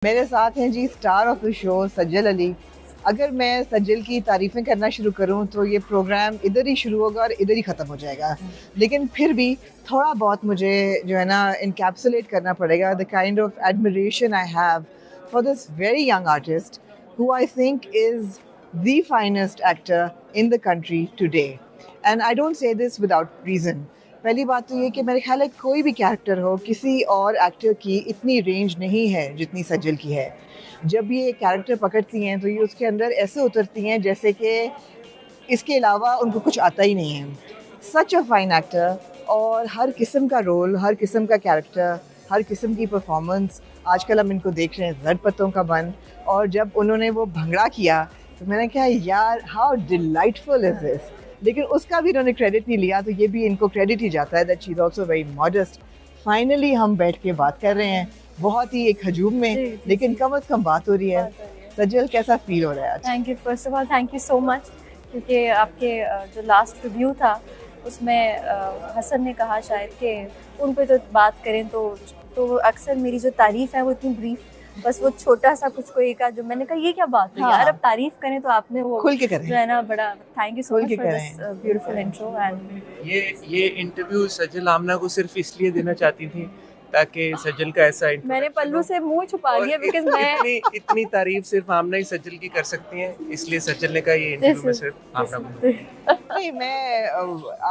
मेरे साथ हैं जी star of the show Sajjal Ali. अगर मैं सज्जल की तारीफ़ें करना शुरू करूं तो ये प्रोग्राम इधर ही शुरू होगा और इधर ही ख़त्म हो जाएगा, लेकिन फिर भी थोड़ा बहुत मुझे जो है ना इनकैप्सुलेट करना पड़ेगा the kind of admiration I have for this very young artist who I think is the finest actor in the country today, and I don't say this without reason. पहली बात तो ये कि मेरे ख्याल है कोई भी कैरेक्टर हो, किसी और एक्टर की इतनी रेंज नहीं है जितनी सज्जल की है। जब ये कैरेक्टर पकड़ती हैं तो ये उसके अंदर ऐसे उतरती हैं जैसे कि इसके अलावा उनको कुछ आता ही नहीं है। सच अ फाइन एक्टर, और हर किस्म का रोल, हर किस्म का कैरेक्टर, हर किस्म की परफॉर्मेंस। आजकल हम इनको देख रहे हैं ज़ड पत्तों का बन, और जब उन्होंने वो भंगड़ा किया तो मैंने कहा यार हाउ डिलाइटफुल इज़ दिस। लेकिन उसका भी इन्होंने क्रेडिट नहीं लिया, तो ये भी इनको क्रेडिट ही जाता है that she is also very modest. Finally हम बैठ के बात कर रहे हैं, बहुत ही एक हजूम में, लेकिन कम अज़ कम बात हो रही है। सज्जल, कैसा फील हो रहा है आज? Thank you, first of all thank you so much, क्योंकि आपके जो लास्ट रिव्यू था उसमें हसन ने कहा शायद कि उन पे तो बात करें तो अक्सर मेरी जो तारीफ़ है वो इतनी ब्रीफ, बस वो छोटा सा कुछ कोई का जो मैंने कहा ये क्या बात है यार, अब तारीफ़ करें तो आपने वो खुल के करें, जो है ना बड़ा thank you so much for this beautiful intro. And ये इंटरव्यू सज्जल आमना को सिर्फ इसलिए देना चाहती थी ताकि सज्जल का ऐसा मैंने पल्लू से मुंह छुपा लिया बिकॉज़ मैं इतनी तारीफ सिर्फ आमना ही सज्जल की कर सकती हैं, इसलिए सज्जल ने कहा ये इंटरव्यू में सिर्फ आमना को। नहीं, मैं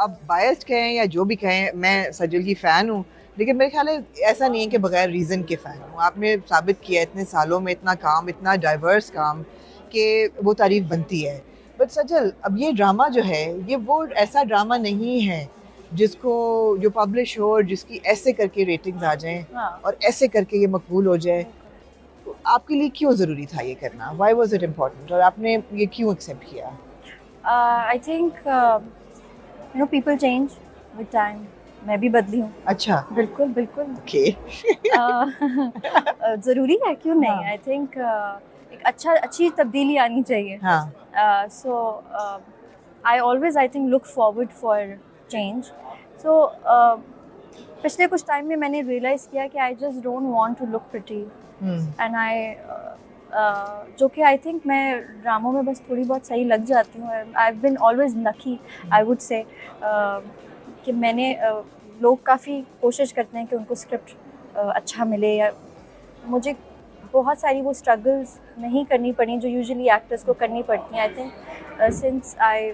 आप बायस्ड कहें या जो भी कहें, मैं सज्जल की फ़ैन हूँ, लेकिन मेरे ख्याल है ऐसा नहीं है कि बगैर रीज़न के फ़ैन हूँ। आपने साबित किया इतने सालों में इतना काम, इतना डाइवर्स काम, कि वो तारीफ़ बनती है। बट सज्जल, अब ये ड्रामा जो है, ये वो ऐसा ड्रामा नहीं है जिसको जो पब्लिश हो और जिसकी ऐसे करके रेटिंग्स आ जाएं और ऐसे करके ये मकबूल हो जाए। तो आपके लिए क्यों ज़रूरी था ये करना? व्हाई वाज इट इम्पोर्टेंट, और आपने ये क्यों एक्सेप्ट किया? I think you know people change with time, मैं भी बदली हूँ। अच्छा, बिल्कुल बिल्कुल। ओके। ज़रूरी है, क्यों नहीं। आई थिंक एक अच्छी तब्दीली आनी चाहिए। हाँ, so I always I think look forward for change. So पिछले कुछ टाइम में मैंने रियलाइज़ किया कि I just don't want to look pretty, and जो कि आई थिंक मैं ड्रामों में बस थोड़ी बहुत सही लग जाती हूँ। I have been always lucky, I would say, कि मैंने लोग काफ़ी कोशिश करते हैं कि उनको स्क्रिप्ट अच्छा मिले, या मुझे बहुत सारी वो स्ट्रगल्स नहीं करनी पड़ी जो यूजुअली एक्टर्स को करनी पड़ती हैं। I think since I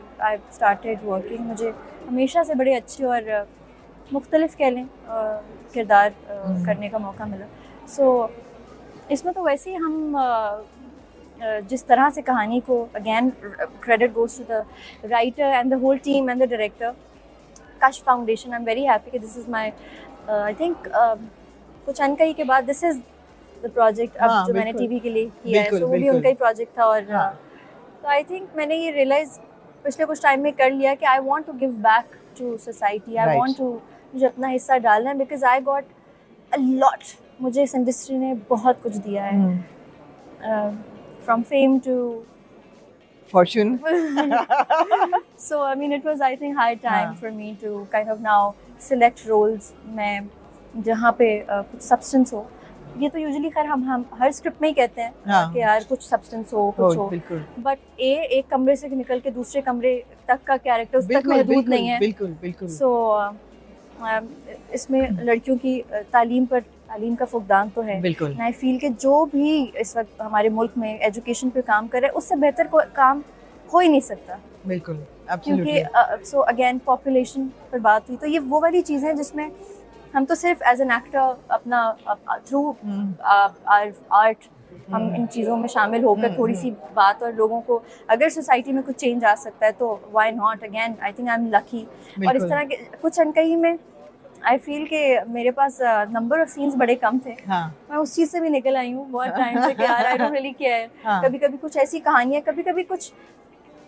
started working मुझे हमेशा से बड़े अच्छे और मुख्तलिफ कह लें किरदार करने का मौका मिला। सो इसमें तो वैसे ही हम जिस तरह से कहानी को, again credit goes to the writer and the whole team and the director, Kashf foundation. I am very happy कि this is my I think कुछ अनकही के बाद दिस इज़ द प्रोजेक्ट अब जो मैंने टीवी के लिए किया है, तो वो भी उनका ही प्रोजेक्ट था। और तो आई थिंक मैंने ये रियलाइज़ पिछले कुछ टाइम में कर लिया कि I want to give back to society, I want to, मुझे अपना हिस्सा डालना है, because I got a lot. मुझे इस इंडस्ट्री ने बहुत कुछ दिया है, from fame to fortune. So I mean it was I think high time for me to kind of now select roles में जहाँ पे कुछ substance हो। ये तो यूजुअली खैर हम हर स्क्रिप्ट में ही कहते हैं कि यार कुछ सब्सटेंस हो, कुछ हो, बट एक कमरे से निकल के दूसरे कमरे तक का कैरेक्टर उस तक महदूद नहीं है। बिल्कुल। सो इसमें लड़कियों की तालीम का फुकदान तो है। आई फील कि जो भी इस वक्त हमारे मुल्क में एजुकेशन पे काम कर रहे हैं उससे बेहतर काम हो ही नहीं सकता। बिल्कुल, क्योंकि सो अगेन पॉपुलेशन पर बात हुई, तो ये वो वाली चीज़ है जिसमें हम तो सिर्फ एज एन एक्टर अपना थ्रू आर्ट हम इन चीज़ों में शामिल होकर थोड़ी सी बात, और लोगों को अगर सोसाइटी में कुछ चेंज आ सकता है तो why not. Again I think I am lucky. और इस तरह के कुछ अनकही में आई फील कि मेरे पास नंबर ऑफ सीन्स बड़े कम थे। मैं उस चीज़ से भी निकल आई हूँ बहुत टाइम से कि यार आई डोंट रियली केयर। कभी कभी कुछ ऐसी कहानियाँ, कभी कभी कुछ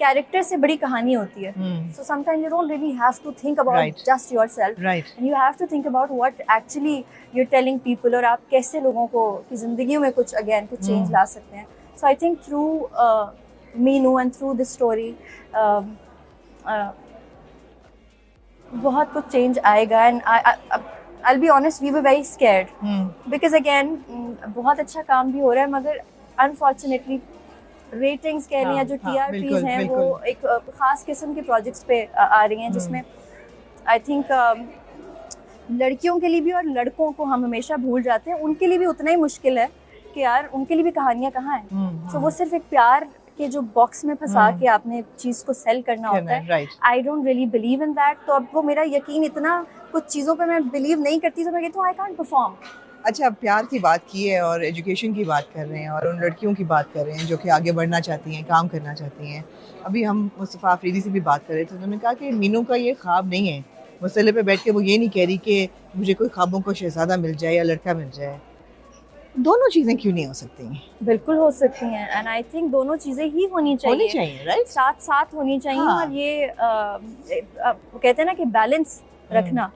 कैरेक्टर से बड़ी कहानी होती है। So sometimes you don't really have to think about just yourself, and you have to think about what actually you are telling people, और आप कैसे लोगों को की ज़िंदगी में कुछ चेंज ला सकते हैं। So I think through Meenu and through this story बहुत कुछ चेंज आएगा, and I'll be honest, we were very scared because again बहुत अच्छा काम भी हो रहा है मगर unfortunately रेटिंग्स कह लें या जो हाँ, TRPs बिल्कुल, हैं बिल्कुल। वो एक खास किस्म के प्रोजेक्ट्स पे आ रही हैं जिसमें आई थिंक लड़कियों के लिए भी और लड़कों को हम हमेशा भूल जाते हैं, उनके लिए भी उतना ही मुश्किल है कि यार उनके लिए भी कहानियाँ कहाँ हैं। तो वो सिर्फ एक प्यार के जो बॉक्स में फंसा के आपने चीज़ को सेल करना होता है। Right. I don't really believe in that. तो अब वो मेरा यकीन इतना कुछ चीज़ों पे मैं बिलीव नहीं करती तो मैं कहती हूँ आई कांट परफॉर्म। अच्छा, प्यार की बात की है और एजुकेशन की बात कर रहे हैं और उन लड़कियों की बात कर रहे हैं जो कि आगे बढ़ना चाहती हैं, काम करना चाहती हैं। अभी हम मुस्तफ़ा अफरीदी से भी बात कर रहे थे, उन्होंने कहा कि मीनू का ये ख्वाब नहीं है, मसले पे बैठ के वो ये नहीं कह रही कि मुझे कोई ख्वाबों को शहज़ादा मिल जाए या लड़का मिल जाए। दोनों चीज़ें क्यों नहीं हो सकती हैं? बिल्कुल हो सकती हैं एंड आई थिंक दोनों चीज़ें ही होनी चाहिए, राइट? साथ साथ होनी चाहिए। हाँ। और ये वो कहते हैं ना कि बैलेंस रखना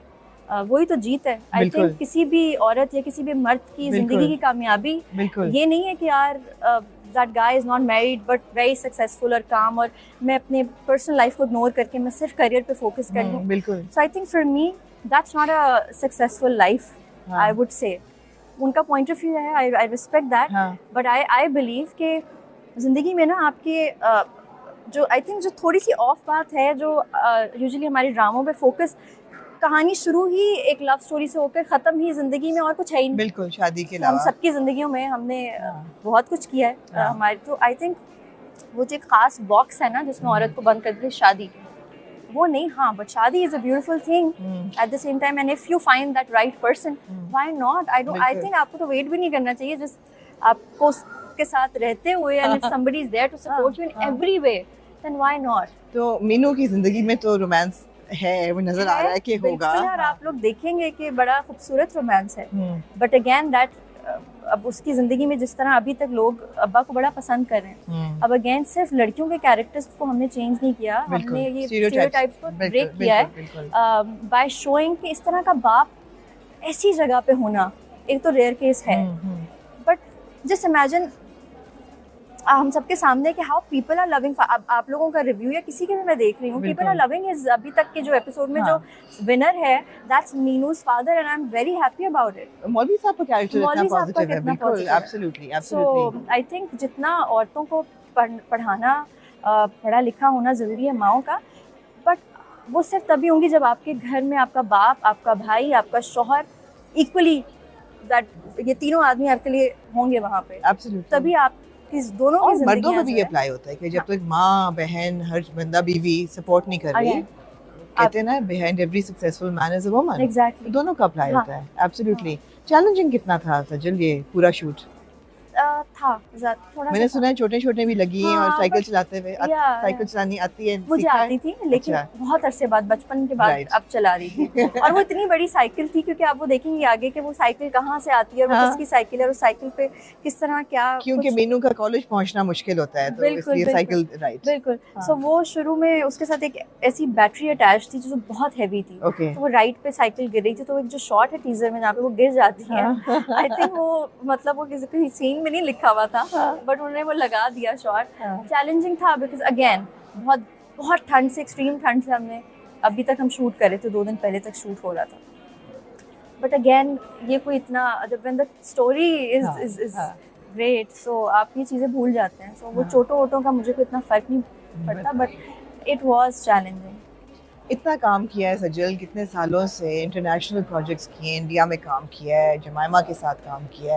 वही तो जीत है। आई बिल्कुल। थिंक किसी भी औरत या किसी भी मर्द की बिल्कुल। जिंदगी की कामयाबी बिल्कुल। ये नहीं है कि यार that guy is not married but very successful और काम और मैं अपने पर्सनल लाइफ को इग्नोर करके मैं सिर्फ करियर पे फोकस कर लूँ। बिल्कुल। So I think for me that's not a successful life I would say. उनका पॉइंट ऑफ व्यू है, I respect that, but I believe कि ज़िंदगी में ना आपके जो आई थिंक जो थोड़ी सी ऑफ बात है जो यूजुअली हमारे ड्रामों पे फोकस, कहानी शुरू ही एक लव स्टोरी से होकर ख़त्म ही ज़िंदगी में और कुछ है ही नहीं। बिल्कुल, शादी के हम अलावा सबकी ज़िंदगियों में हमने बहुत कुछ किया है हमारे। तो आई थिंक वो जो एक ख़ास बॉक्स है ना जिसमें औरत को बंद कर दे शादी, वो नहीं। हाँ, बट शादी is a beautiful thing at the same time and if you find that right person, why not? I think आपको तो वेट भी नहीं करना चाहिए, जस्ट आपको उसके साथ रहते हुए and if somebody is there to support you in every way then why not? तो मीनू की जिंदगी में तो रोमांस है, वो नजर आ रहा है कि होगा। और आप लोग देखेंगे कि बड़ा खूबसूरत रोमांस है, बट अगेन दैट अब उसकी जिंदगी में जिस तरह अभी तक लोग अब्बा को बड़ा पसंद कर रहे हैं, अब अगेन सिर्फ लड़कियों के कैरेक्टर्स को हमने चेंज नहीं किया, हमने ये स्टीरियोटाइप्स को ब्रेक किया है बाय शोइंग कि इस तरह का बाप ऐसी जगह पे होना एक तो रेयर केस है। बट जस्ट इमेजिन हम सबके सामने कि हाउ पीपल आर लविंग। आप लोगों का रिव्यू या किसी के भी मैं देख रही हूँ, पीपल आर लविंग इज अभी तक के जो एपिसोड में जो विनर है that's Meenu's father and I am very happy about it. मौलवी साहब का कैरेक्टर इतना पॉजिटिव है, बिल्कुल, absolutely absolutely. So I think जितना औरतों को पढ़ाना पढ़ा लिखा होना ज़रूरी है माओं का, बट वो सिर्फ तभी होंगी जब आपके घर में आपका बाप, आपका भाई, आपका शौहर इक्वली दैट ये तीनों आदमी आपके लिए होंगे वहाँ पे, एब्सोल्युटली। तभी आप दोनों की जिंदगी मर्दों पे भी अप्लाई होता है कि जब तक माँ, बहन, हर बंदा, बीवी सपोर्ट नहीं कर रही, कहते हैं ना behind every successful man is a woman. Exactly, दोनों का अप्लाई होता है। एब्सोल्युटली। चैलेंजिंग कितना था सजल ये पूरा शूट? था थोड़ा मैंने सुना है छोटे छोटे भी लगी हैं और साइकिल चलाते हुए साइकिल चलानी आती है? मुझे आती थी लेकिन बहुत अरसे बाद, बचपन के बाद अब चला रही थी। और वो इतनी बड़ी साइकिल थी क्योंकि आप वो देखेंगे आगे कि वो साइकिल कहाँ से आती है और वो किसकी साइकिल है और उस साइकिल पे किस तरह क्या, क्योंकि मीनू का कॉलेज पहुंचना मुश्किल होता है तो इसलिए साइकिल राइड। बिल्कुल। सो वो शुरू में उसके साथ एक ऐसी बैटरी अटैच थी जो बहुत हैवी थी, तो वो राइड पे साइकिल गिर रही थी। तो एक जो शॉट है टीजर में जहाँ पे वो गिर जाती है, आई थिंक वो मतलब वो किसी सीन में नहीं लिखा हुआ था बट उन्होंने वो लगा दिया शॉट। चैलेंजिंग था बिकॉज अगेन बहुत ठंड से, एक्सट्रीम ठंड से हमने अभी तक हम शूट करे थे, 2 दिन पहले तक शूट हो रहा था। बट अगेन ये कोई इतना जब when the story is great, so आप ये चीज़ें भूल जाते हैं। सो वो चोटों वोटों का मुझे कोई इतना फर्क नहीं पड़ता, बट इट वाज चैलेंजिंग। इतना काम किया है सजल, कितने सालों से इंटरनेशनल प्रोजेक्ट्स किए, इंडिया में काम किया है, जमाइमा के साथ काम किया है।